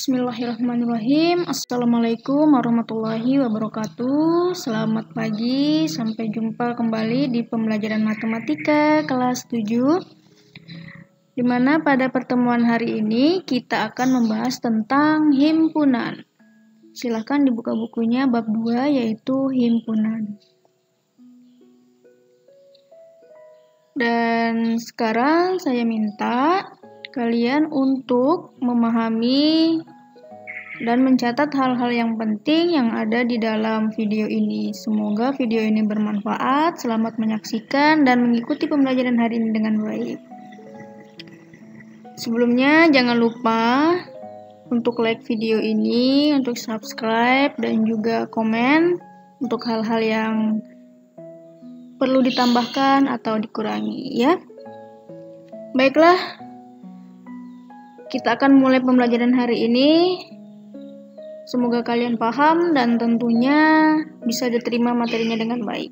Bismillahirrahmanirrahim. Assalamualaikum warahmatullahi wabarakatuh. Selamat pagi, sampai jumpa kembali di pembelajaran matematika kelas 7, di mana pada pertemuan hari ini kita akan membahas tentang himpunan. Silakan dibuka bukunya bab 2, yaitu himpunan. Dan sekarang saya minta kalian untuk memahami dan mencatat hal-hal yang penting yang ada di dalam video ini. Semoga video ini bermanfaat. Selamat menyaksikan dan mengikuti pembelajaran hari ini dengan baik. Sebelumnya jangan lupa untuk like video ini, untuk subscribe dan juga komen untuk hal-hal yang perlu ditambahkan atau dikurangi, ya. Baiklah, kita akan mulai pembelajaran hari ini. Semoga kalian paham dan tentunya bisa diterima materinya dengan baik.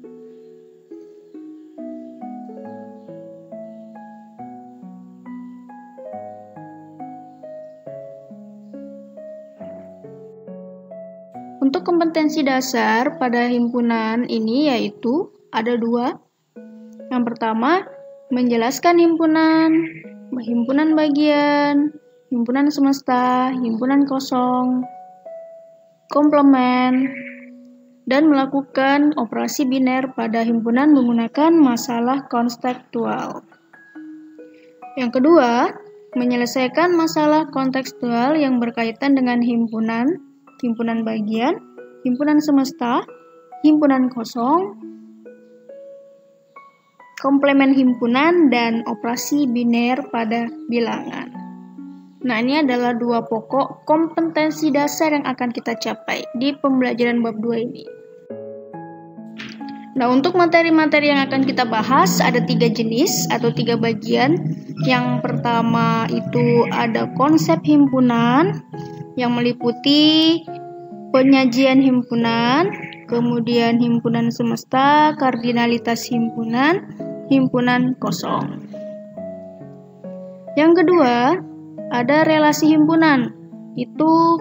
Untuk kompetensi dasar pada himpunan ini yaitu ada 2. Yang pertama, menjelaskan himpunan bagian, himpunan semesta, himpunan kosong, komplement, dan melakukan operasi biner pada himpunan menggunakan masalah konseptual. Yang kedua, menyelesaikan masalah kontekstual yang berkaitan dengan himpunan bagian, himpunan semesta, himpunan kosong, komplement himpunan, dan operasi biner pada bilangan. Nah, ini adalah 2 pokok kompetensi dasar yang akan kita capai di pembelajaran bab 2 ini. Nah, untuk materi-materi yang akan kita bahas ada 3 jenis atau 3 bagian. Yang pertama itu ada konsep himpunan yang meliputi penyajian himpunan, kemudian himpunan semesta, kardinalitas himpunan, himpunan kosong. Yang kedua, ada relasi himpunan. Itu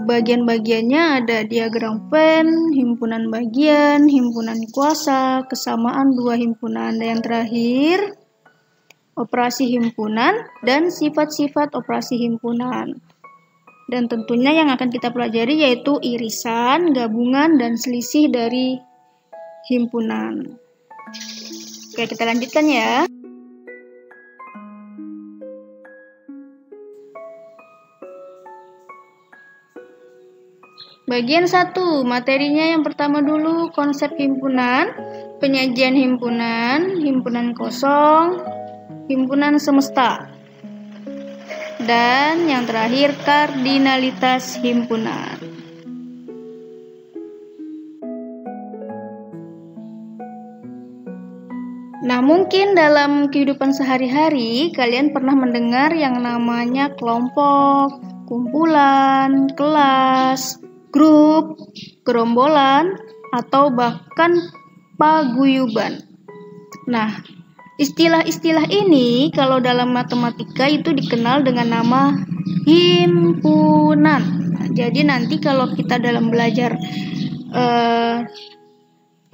bagian-bagiannya ada diagram Venn, himpunan bagian, himpunan kuasa, kesamaan 2 himpunan, dan yang terakhir operasi himpunan dan sifat-sifat operasi himpunan. Dan tentunya yang akan kita pelajari yaitu irisan, gabungan, dan selisih dari himpunan. Oke, kita lanjutkan ya. Bagian 1, materinya yang pertama dulu konsep himpunan, penyajian himpunan, himpunan kosong, himpunan semesta. Dan yang terakhir kardinalitas himpunan. Nah, mungkin dalam kehidupan sehari-hari kalian pernah mendengar yang namanya kelompok, kumpulan, kelas, grup, gerombolan, atau bahkan paguyuban. Nah, istilah-istilah ini kalau dalam matematika itu dikenal dengan nama himpunan. Nah, jadi nanti kalau kita dalam belajar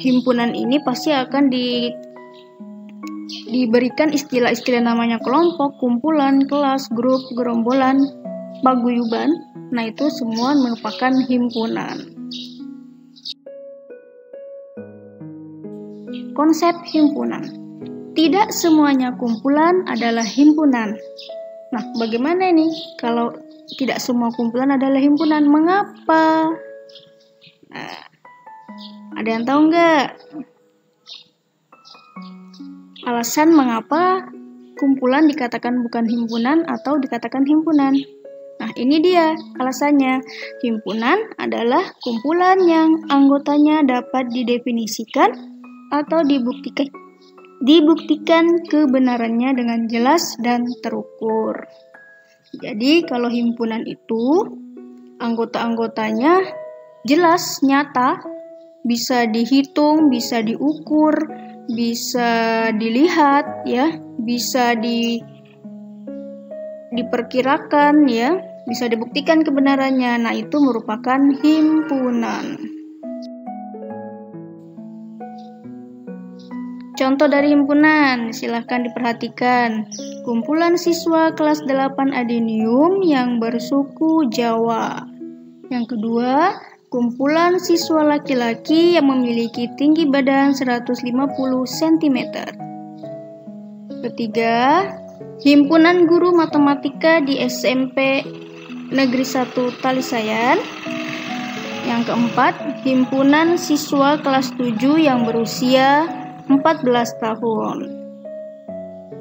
himpunan ini pasti akan diberikan istilah-istilah namanya kelompok, kumpulan, kelas, grup, gerombolan, paguyuban. Nah, itu semua merupakan himpunan. Konsep himpunan. Tidak semuanya kumpulan adalah himpunan. Nah, bagaimana nih kalau tidak semua kumpulan adalah himpunan? Mengapa? Nah, ada yang tahu nggak? Alasan mengapa kumpulan dikatakan bukan himpunan atau dikatakan himpunan? Nah, ini dia alasannya. Himpunan adalah kumpulan yang anggotanya dapat didefinisikan atau dibuktikan kebenarannya dengan jelas dan terukur. Jadi kalau himpunan itu anggota-anggotanya jelas, nyata, bisa dihitung, bisa diukur, bisa dilihat ya, bisa diperkirakan ya, bisa dibuktikan kebenarannya. Nah, itu merupakan himpunan. Contoh dari himpunan, silahkan diperhatikan. Kumpulan siswa kelas 8 Adenium yang bersuku Jawa. Yang kedua, kumpulan siswa laki-laki yang memiliki tinggi badan 150 cm. Ketiga, himpunan guru matematika di SMP Negeri 1 Talisayan. Yang keempat, himpunan siswa kelas 7 yang berusia 14 tahun.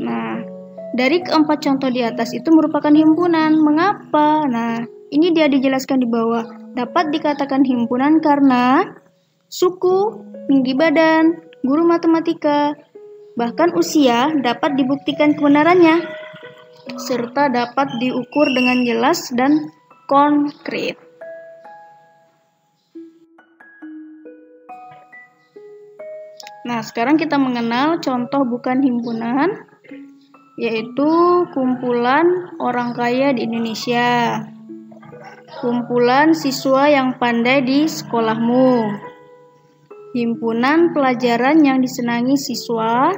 Nah, dari keempat contoh di atas itu merupakan himpunan. Mengapa? Nah, ini dia dijelaskan di bawah. Dapat dikatakan himpunan karena suku, tinggi badan, guru matematika, bahkan usia dapat dibuktikan kebenarannya, serta dapat diukur dengan jelas dan konkret. Nah, sekarang kita mengenal contoh bukan himpunan, yaitu kumpulan orang kaya di Indonesia. Kumpulan siswa yang pandai di sekolahmu. Himpunan pelajaran yang disenangi siswa.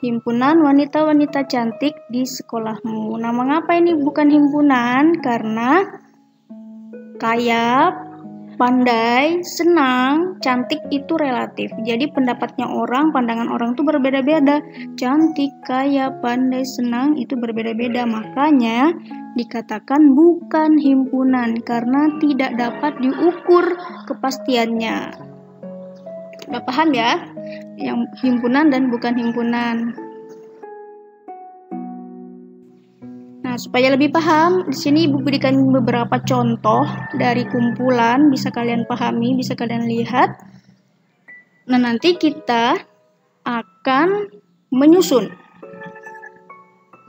Himpunan wanita-wanita cantik di sekolahmu. Nah, mengapa ini bukan himpunan? Karena kaya, pandai, senang, cantik itu relatif. Jadi pendapatnya orang, pandangan orang itu berbeda-beda. Cantik, kaya, pandai, senang itu berbeda-beda. Makanya dikatakan bukan himpunan karena tidak dapat diukur kepastiannya. Sudah paham ya? Yang himpunan dan bukan himpunan. Nah, supaya lebih paham, di sini Ibu berikan beberapa contoh dari kumpulan, bisa kalian pahami, bisa kalian lihat. Nah, nanti kita akan menyusun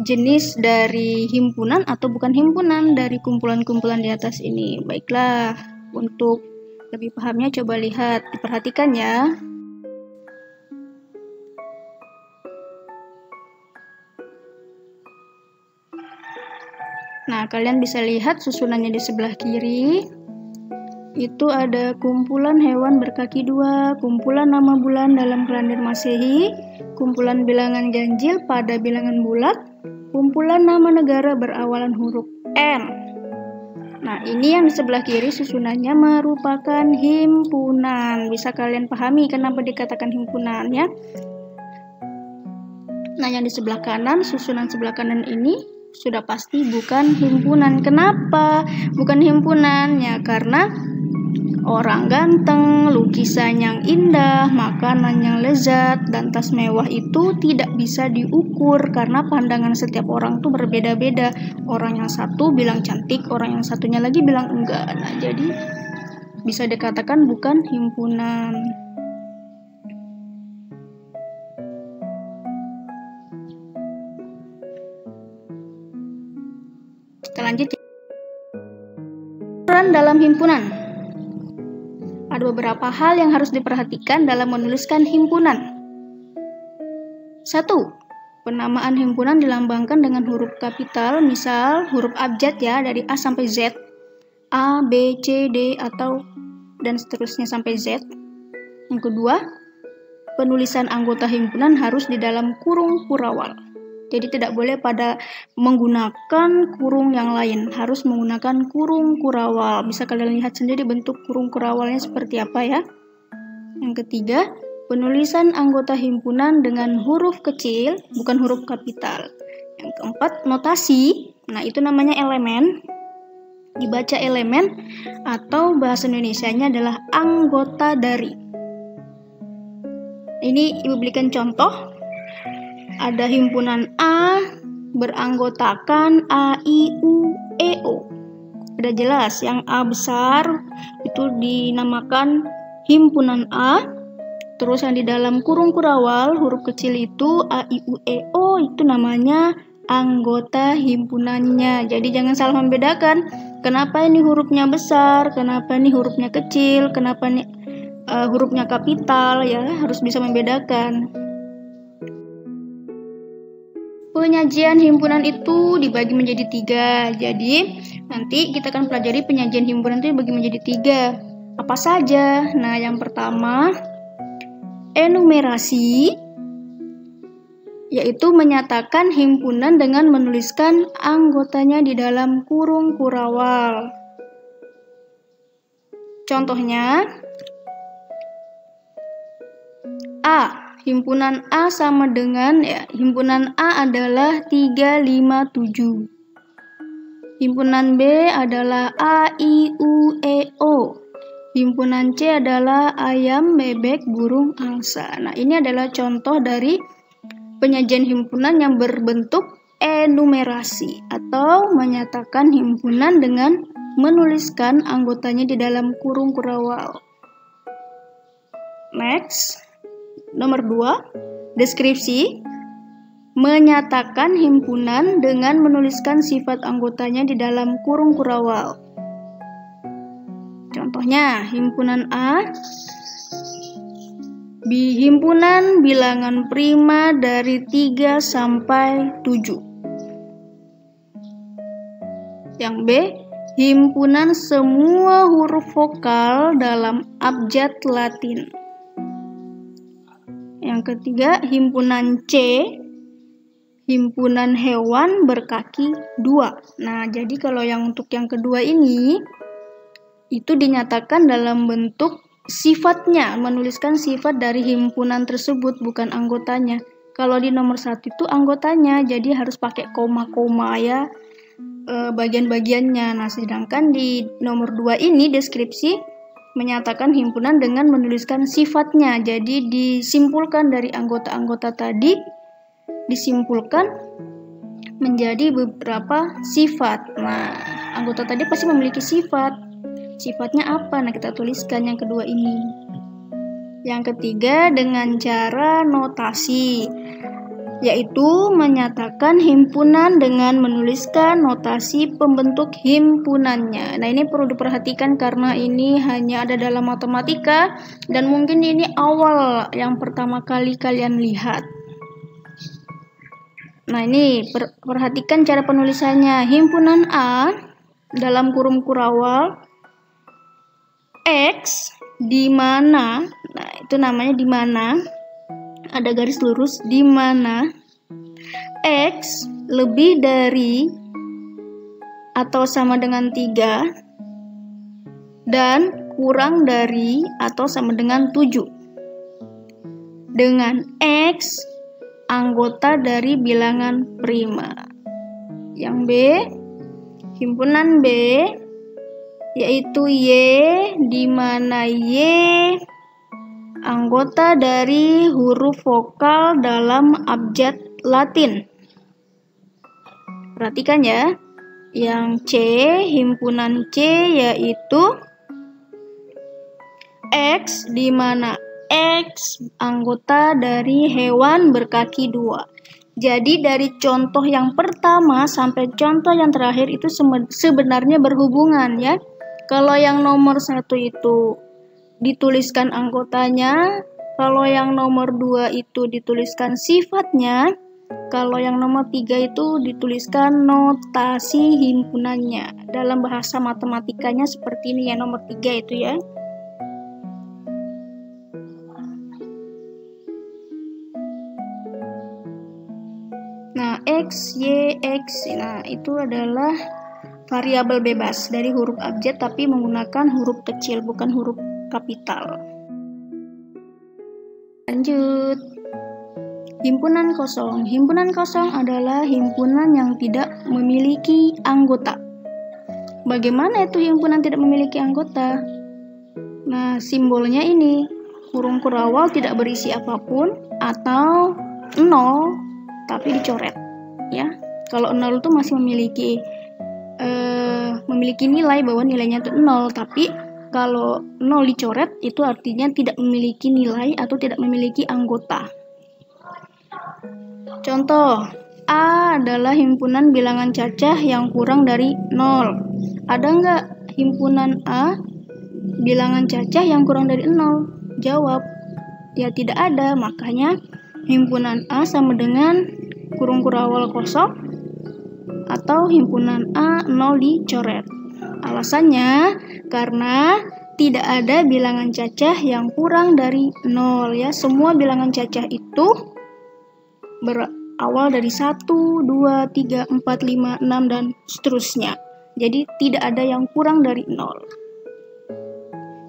jenis dari himpunan atau bukan himpunan dari kumpulan-kumpulan di atas ini. Baiklah, untuk lebih pahamnya coba lihat, diperhatikan ya. Nah, kalian bisa lihat susunannya di sebelah kiri. Itu ada kumpulan hewan berkaki 2, kumpulan nama bulan dalam kalender Masehi, kumpulan bilangan ganjil pada bilangan bulat, kumpulan nama negara berawalan huruf M. Nah, ini yang di sebelah kiri susunannya merupakan himpunan. Bisa kalian pahami kenapa dikatakan himpunan ya. Nah, yang di sebelah kanan, susunan sebelah kanan ini sudah pasti bukan himpunan. Kenapa bukan himpunan? Ya karena orang ganteng, lukisan yang indah, makanan yang lezat, dan tas mewah itu tidak bisa diukur karena pandangan setiap orang tuh berbeda-beda. Orang yang satu bilang cantik, orang yang satunya lagi bilang enggak. Nah, jadi bisa dikatakan bukan himpunan. Kita lanjut. Peran dalam himpunan. Ada beberapa hal yang harus diperhatikan dalam menuliskan himpunan. 1. Penamaan himpunan dilambangkan dengan huruf kapital, misal huruf abjad ya, dari A sampai Z, A, B, C, D, atau dan seterusnya sampai Z. Yang kedua, penulisan anggota himpunan harus di dalam kurung kurawal. Jadi tidak boleh pada menggunakan kurung yang lain, harus menggunakan kurung kurawal. Bisa kalian lihat sendiri bentuk kurung kurawalnya seperti apa ya. Yang ketiga, penulisan anggota himpunan dengan huruf kecil, bukan huruf kapital. Yang keempat, notasi. Nah, itu namanya elemen. Dibaca elemen atau bahasa Indonesianya adalah anggota dari. Ini Ibu berikan contoh. Ada himpunan A beranggotakan A, I, U, E, O. Sudah jelas, yang A besar itu dinamakan himpunan A. Terus yang di dalam kurung kurawal, huruf kecil itu A, I, U, E, O, itu namanya anggota himpunannya. Jadi jangan salah membedakan. Kenapa ini hurufnya besar, kenapa ini hurufnya kecil, kenapa ini hurufnya kapital, ya harus bisa membedakan. Penyajian himpunan itu dibagi menjadi 3. Jadi, nanti kita akan pelajari penyajian himpunan itu dibagi menjadi 3. Apa saja? Nah, yang pertama, enumerasi, yaitu menyatakan himpunan dengan menuliskan anggotanya di dalam kurung kurawal. Contohnya, A. Himpunan A sama dengan, himpunan A adalah 357. Himpunan B adalah A, I, U, E, O. Himpunan C adalah ayam, bebek, burung, angsa. Nah, ini adalah contoh dari penyajian himpunan yang berbentuk enumerasi atau menyatakan himpunan dengan menuliskan anggotanya di dalam kurung kurawal. Next. Nomor 2, deskripsi, menyatakan himpunan dengan menuliskan sifat anggotanya di dalam kurung kurawal. Contohnya, himpunan A, himpunan bilangan prima dari 3 sampai 7. Yang B, himpunan semua huruf vokal dalam abjad Latin. Yang ketiga, himpunan C, himpunan hewan berkaki 2. Nah, jadi kalau yang untuk yang kedua ini, itu dinyatakan dalam bentuk sifatnya, menuliskan sifat dari himpunan tersebut, bukan anggotanya. Kalau di nomor 1 itu anggotanya, jadi harus pakai koma-koma ya, bagian-bagiannya. Nah, sedangkan di nomor 2 ini, deskripsi, menyatakan himpunan dengan menuliskan sifatnya. Jadi disimpulkan dari anggota-anggota tadi, disimpulkan menjadi beberapa sifat. Nah, anggota tadi pasti memiliki sifat. Sifatnya apa? Nah, kita tuliskan yang kedua ini. Yang ketiga, dengan cara notasi, yaitu menyatakan himpunan dengan menuliskan notasi pembentuk himpunannya. Nah, ini perlu diperhatikan karena ini hanya ada dalam matematika dan mungkin ini awal yang pertama kali kalian lihat. Nah, ini perhatikan cara penulisannya. Himpunan A dalam kurung kurawal X di mana, nah itu namanya di mana, ada garis lurus di mana X lebih dari atau sama dengan 3 dan kurang dari atau sama dengan 7 dengan X anggota dari bilangan prima. Yang B, himpunan B yaitu Y di mana Y anggota dari huruf vokal dalam abjad Latin. Perhatikan ya. Yang C, himpunan C yaitu X di mana X anggota dari hewan berkaki 2. Jadi dari contoh yang pertama sampai contoh yang terakhir itu sebenarnya berhubungan ya. Kalau yang nomor 1 itu dituliskan anggotanya, kalau yang nomor 2 itu dituliskan sifatnya, kalau yang nomor 3 itu dituliskan notasi himpunannya. Dalam bahasa matematikanya seperti ini ya, nomor 3 itu ya. Nah, X, Y, X, nah itu adalah variabel bebas dari huruf abjad tapi menggunakan huruf kecil, bukan huruf kapital. Lanjut. Himpunan kosong. Himpunan kosong adalah himpunan yang tidak memiliki anggota. Bagaimana itu himpunan tidak memiliki anggota? Nah, simbolnya ini. Kurung kurawal tidak berisi apapun atau 0 tapi dicoret. Ya. Kalau 0 itu masih memiliki nilai bahwa nilainya itu 0, tapi kalau 0 dicoret itu artinya tidak memiliki nilai atau tidak memiliki anggota. Contoh, A adalah himpunan bilangan cacah yang kurang dari 0. Ada nggak himpunan A bilangan cacah yang kurang dari 0? Jawab, ya tidak ada. Makanya himpunan A sama dengan kurung kurawal kosong atau himpunan A 0 dicoret. Alasannya karena tidak ada bilangan cacah yang kurang dari 0 ya. Semua bilangan cacah itu berawal dari 1, 2, 3, 4, 5, 6 dan seterusnya. Jadi tidak ada yang kurang dari 0.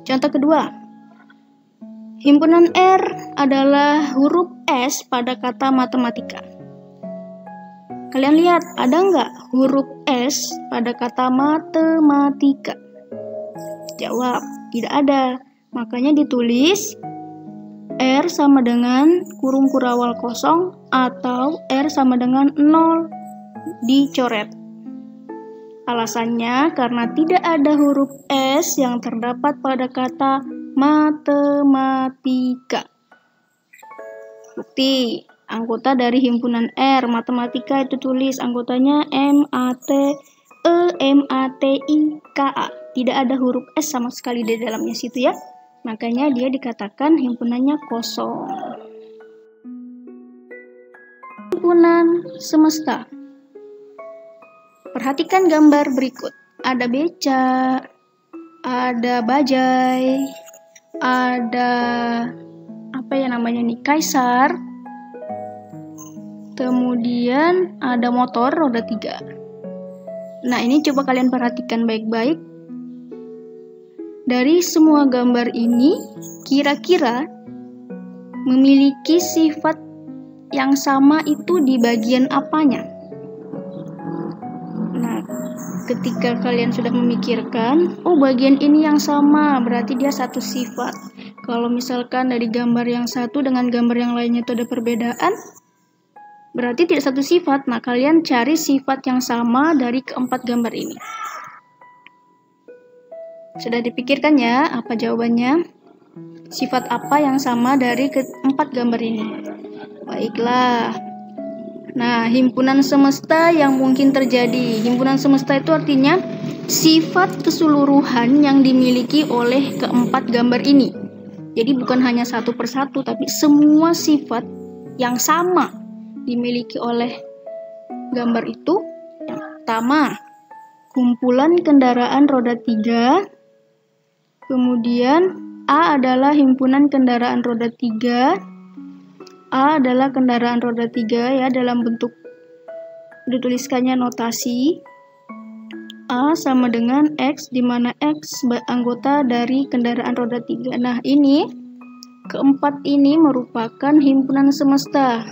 Contoh kedua. Himpunan R adalah huruf S pada kata matematika. Kalian lihat, ada nggak huruf S pada kata matematika? Jawab, tidak ada. Makanya ditulis R sama dengan kurung kurawal kosong atau R sama dengan 0 dicoret. Alasannya karena tidak ada huruf S yang terdapat pada kata matematika. Bukti, anggota dari himpunan R matematika itu tulis anggotanya MATEMATIKA. Tidak ada huruf S sama sekali di dalamnya situ ya. Makanya dia dikatakan himpunannya kosong. Himpunan semesta. Perhatikan gambar berikut. Ada beca, ada bajai, ada kaisar. Kemudian ada motor roda 3. Nah, ini coba kalian perhatikan baik-baik. Dari semua gambar ini, kira-kira memiliki sifat yang sama itu di bagian apanya? Nah, ketika kalian sudah memikirkan, oh bagian ini yang sama, berarti dia satu sifat. Kalau misalkan dari gambar yang satu dengan gambar yang lainnya itu ada perbedaan, berarti tidak satu sifat. Nah, kalian cari sifat yang sama dari keempat gambar ini. Sudah dipikirkan ya apa jawabannya? Sifat apa yang sama dari keempat gambar ini? Baiklah. Nah, himpunan semesta yang mungkin terjadi. Himpunan semesta itu artinya sifat keseluruhan yang dimiliki oleh keempat gambar ini. Jadi bukan hanya satu persatu, tapi semua sifat yang sama dimiliki oleh gambar itu. Yang pertama, kumpulan kendaraan roda 3. Kemudian A adalah himpunan kendaraan roda 3. A adalah kendaraan roda 3 ya, dalam bentuk dituliskannya notasi A sama dengan X, di mana X anggota dari kendaraan roda 3. Nah, ini keempat ini merupakan himpunan semesta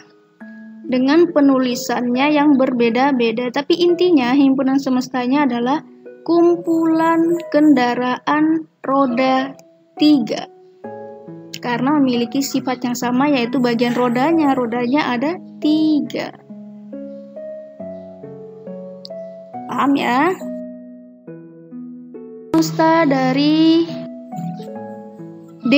dengan penulisannya yang berbeda-beda, tapi intinya himpunan semestanya adalah kumpulan kendaraan roda 3 karena memiliki sifat yang sama, yaitu bagian rodanya ada 3. Paham ya? Semesta dari D,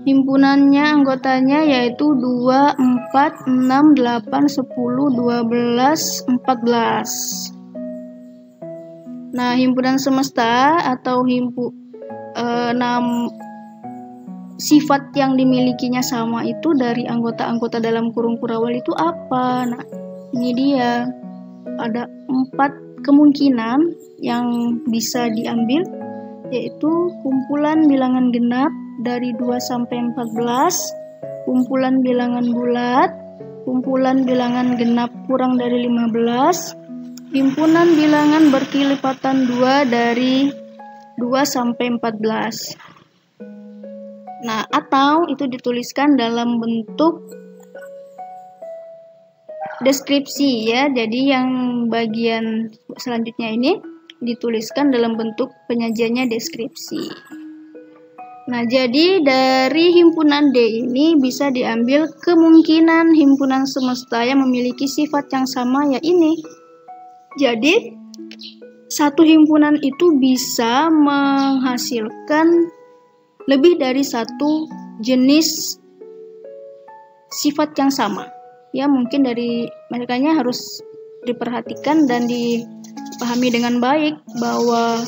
himpunannya anggotanya yaitu 2, 4, 6, 8, 10, 12, 14. Nah, himpunan semesta atau sifat yang dimilikinya sama itu dari anggota-anggota dalam kurung kurawal itu apa? Nah, ini dia. Ada 4 kemungkinan yang bisa diambil, yaitu kumpulan bilangan genap dari 2 sampai 14, kumpulan bilangan bulat, kumpulan bilangan genap kurang dari 15, himpunan bilangan berkelipatan 2 dari 2 sampai 14. Nah, atau itu dituliskan dalam bentuk deskripsi ya. Jadi yang bagian selanjutnya ini dituliskan dalam bentuk penyajiannya deskripsi. Nah, jadi dari himpunan D ini bisa diambil kemungkinan himpunan semesta yang memiliki sifat yang sama, ya ini. Jadi, satu himpunan itu bisa menghasilkan lebih dari satu jenis sifat yang sama. Ya, mungkin dari merekanya harus diperhatikan dan dipahami dengan baik bahwa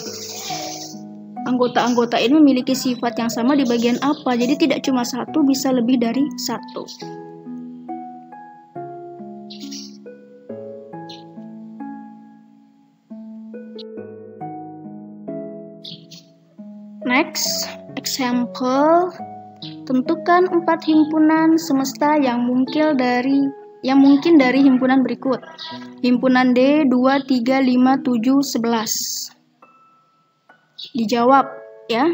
anggota-anggota ini memiliki sifat yang sama di bagian apa. Jadi tidak cuma satu, bisa lebih dari satu. Next example, tentukan 4 himpunan semesta yang mungkin dari himpunan berikut. Himpunan D 2, 3, 5, 7, 11. Dijawab ya.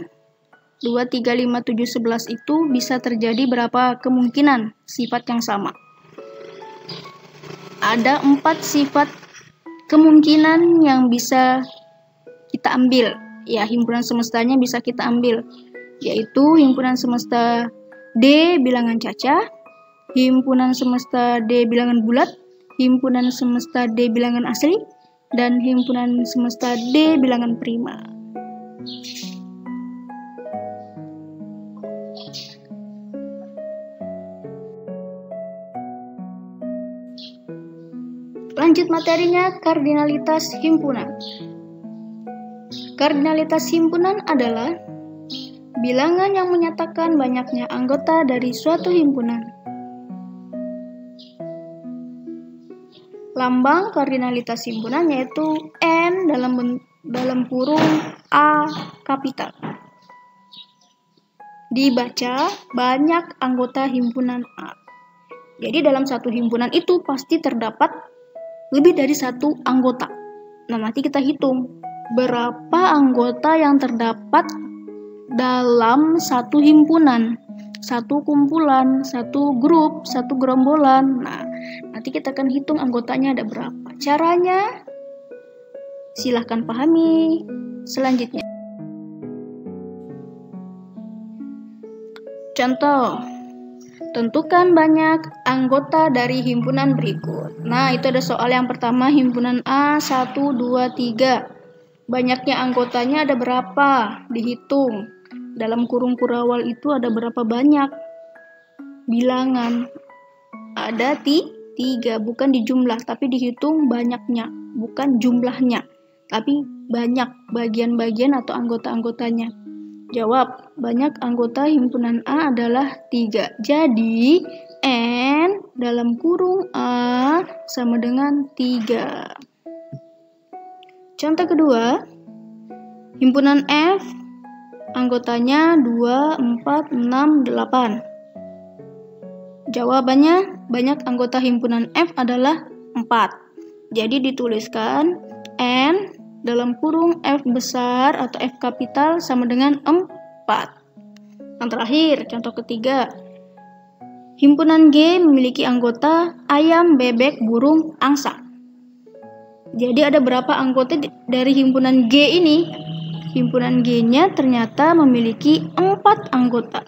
2, 3, 5, 7, 11 itu bisa terjadi berapa kemungkinan sifat yang sama? Ada 4 sifat kemungkinan yang bisa kita ambil. Ya, himpunan semestanya bisa kita ambil. Yaitu himpunan semesta D bilangan cacah, himpunan semesta D bilangan bulat, himpunan semesta D bilangan asli, dan himpunan semesta D bilangan prima. Lanjut materinya, kardinalitas himpunan. Kardinalitas himpunan adalah bilangan yang menyatakan banyaknya anggota dari suatu himpunan. Lambang kardinalitas himpunan yaitu N dalam kurung A kapital. Dibaca banyak anggota himpunan A. Jadi dalam satu himpunan itu pasti terdapat lebih dari satu anggota. Nah, nanti kita hitung berapa anggota yang terdapat dalam satu himpunan, satu kumpulan, satu grup, satu gerombolan. Nah, nanti kita akan hitung anggotanya ada berapa. Caranya silahkan pahami selanjutnya. Contoh, tentukan banyak anggota dari himpunan berikut. Nah, itu ada soal yang pertama, himpunan A 1, 2, 3. Banyaknya anggotanya ada berapa? Dihitung. Dalam kurung kurawal itu ada berapa banyak? Bilangan. Ada 3, bukan dijumlah, tapi dihitung banyaknya, bukan jumlahnya, tapi banyak bagian-bagian atau anggota-anggotanya. Jawab, banyak anggota himpunan A adalah 3. Jadi, N dalam kurung A sama dengan 3. Contoh kedua, himpunan F, anggotanya 2, 4, 6, 8. Jawabannya, banyak anggota himpunan F adalah 4. Jadi dituliskan N dalam kurung F besar atau F kapital sama dengan 4. Yang terakhir, contoh ketiga, himpunan G memiliki anggota ayam, bebek, burung, angsa. Jadi ada berapa anggota dari himpunan G ini? Himpunan G-nya ternyata memiliki 4 anggota.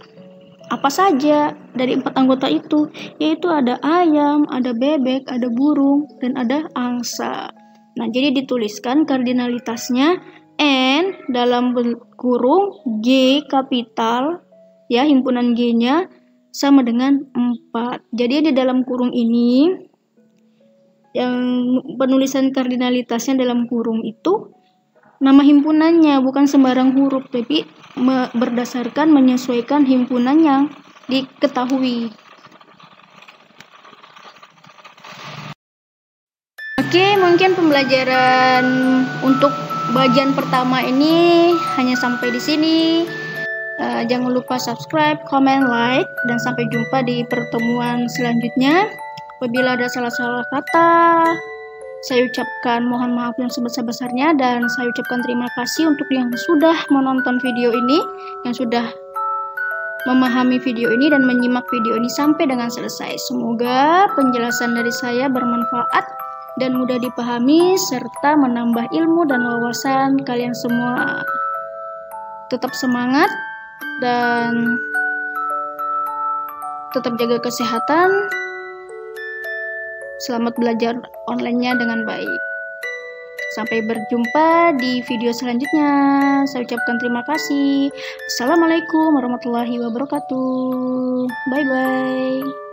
Apa saja dari 4 anggota itu? Yaitu ada ayam, ada bebek, ada burung, dan ada angsa. Nah, jadi dituliskan kardinalitasnya N dalam kurung G kapital, ya, himpunan G-nya sama dengan 4. Jadi di dalam kurung ini, yang penulisan kardinalitasnya dalam kurung itu nama himpunannya, bukan sembarang huruf, tapi berdasarkan menyesuaikan himpunan yang diketahui. Oke, mungkin pembelajaran untuk bagian pertama ini hanya sampai di sini. Jangan lupa subscribe, comment, like, dan sampai jumpa di pertemuan selanjutnya. Apabila ada salah-salah kata, saya ucapkan mohon maaf yang sebesar-besarnya, dan saya ucapkan terima kasih untuk yang sudah menonton video ini, yang sudah memahami video ini dan menyimak video ini sampai dengan selesai. Semoga penjelasan dari saya bermanfaat dan mudah dipahami serta menambah ilmu dan wawasan kalian semua. Tetap semangat dan tetap jaga kesehatan. Selamat belajar online-nya dengan baik. Sampai berjumpa di video selanjutnya. Saya ucapkan terima kasih. Assalamualaikum warahmatullahi wabarakatuh. Bye-bye.